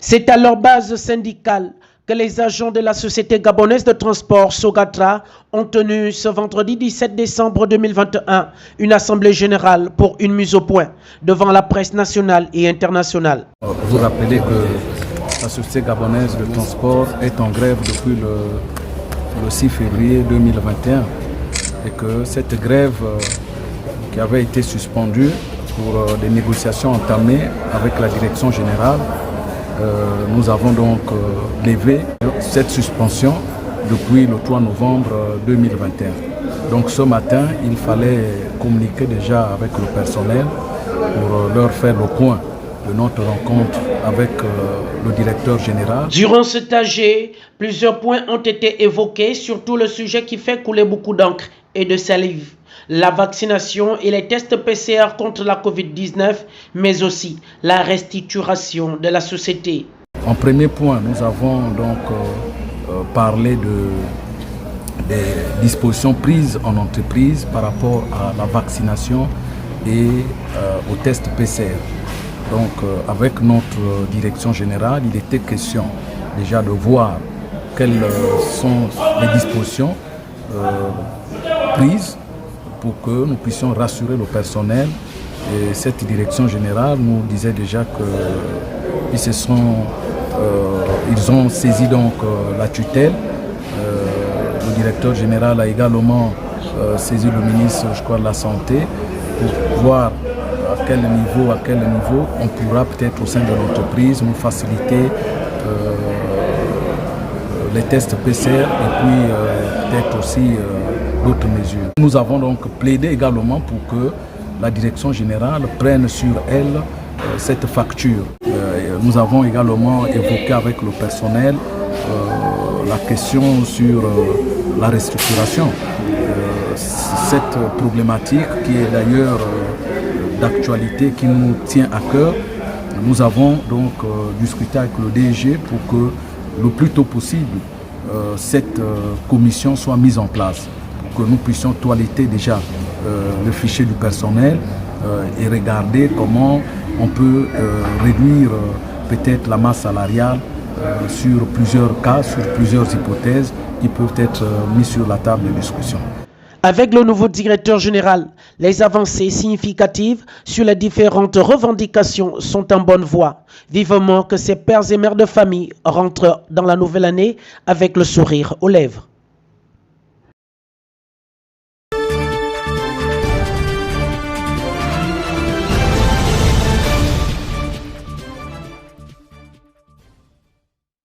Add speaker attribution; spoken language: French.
Speaker 1: C'est à leur base syndicale que les agents de la Société gabonaise de transport Sogatra ont tenu ce vendredi 17 décembre 2021 une assemblée générale pour une mise au point devant la presse nationale et internationale.
Speaker 2: Vous rappelez que la Société gabonaise de transport est en grève depuis le 6 février 2021 et que cette grève qui avait été suspendue pour des négociations entamées avec la direction générale, nous avons donc levé cette suspension depuis le 3 novembre 2021. Donc ce matin, il fallait communiquer déjà avec le personnel pour leur faire le point de notre rencontre avec le directeur général.
Speaker 1: Durant cet AG, plusieurs points ont été évoqués, surtout le sujet qui fait couler beaucoup d'encre et de salive. La vaccination et les tests PCR contre la COVID-19, mais aussi la restructuration de la société.
Speaker 2: En premier point, nous avons donc parlé des dispositions prises en entreprise par rapport à la vaccination et aux tests PCR. Donc avec notre direction générale, il était question déjà de voir quelles sont les dispositions prises pour que nous puissions rassurer le personnel. Et cette direction générale nous disait déjà qu'ils ont saisi donc la tutelle. Le directeur général a également saisi le ministre, je crois, de la Santé pour voir à quel niveau on pourra peut-être au sein de l'entreprise nous faciliter les tests PCR et puis peut-être aussi d'autres mesures. Nous avons donc plaidé également pour que la direction générale prenne sur elle cette facture. Nous avons également évoqué avec le personnel la question sur la restructuration. Cette problématique qui est d'ailleurs d'actualité, qui nous tient à cœur. Nous avons donc discuté avec le DG pour que le plus tôt possible cette commission soit mise en place, pour que nous puissions toiletter déjà le fichier du personnel et regarder comment on peut réduire peut-être la masse salariale sur plusieurs cas, sur plusieurs hypothèses qui peuvent être mises sur la table de discussion.
Speaker 1: Avec le nouveau directeur général, les avancées significatives sur les différentes revendications sont en bonne voie. Vivement que ces pères et mères de famille rentrent dans la nouvelle année avec le sourire aux lèvres.